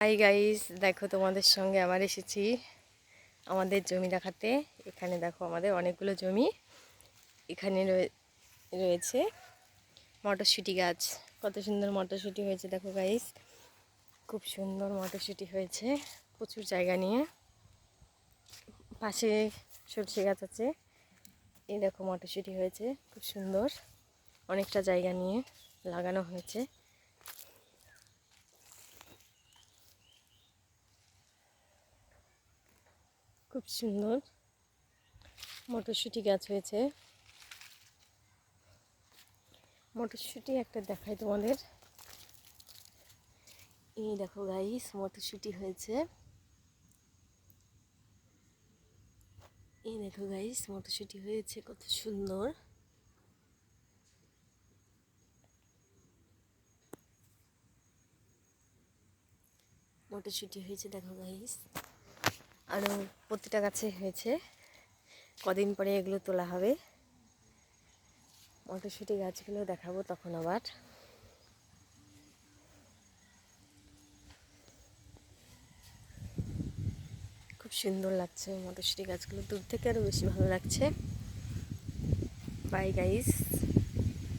Hi guys, দেখো তোমাদের সঙ্গে আবার এসেছি আমাদের জমি দেখাতে। এখানে দেখো আমাদের অনেকগুলো জমি। এখানে রয়েছে মটরশুঁটি গাছ। কত সুন্দর মটরশুঁটি হয়েছে দেখো গাইস, খুব সুন্দর মটরশুঁটি হয়েছে প্রচুর জায়গা নিয়ে। পাশে সরষে গাছ আছে। এই দেখো মটরশুঁটি হয়েছে খুব সুন্দর, অনেকটা জায়গা নিয়ে লাগানো হয়েছে। খুব সুন্দর মটরশুঁটি গাছ হয়েছে। মটরশুঁটি একটা দেখাই তোমাদের। এই দেখো গাইস, মটরশুঁটি হয়েছে। এই দেখো গাইস, মটরশুঁটি হয়েছে কত সুন্দর। মটরশুঁটি হয়েছে দেখো গাইস, আরও প্রতিটা গাছে হয়েছে। কদিন পরে এগুলো তোলা হবে। মটরশুঁটি গাছগুলো দেখাবো তখন আবার। খুব সুন্দর লাগছে মটরশুঁটি গাছগুলো, দূর থেকে আরও বেশি ভালো লাগছে। Bye guys.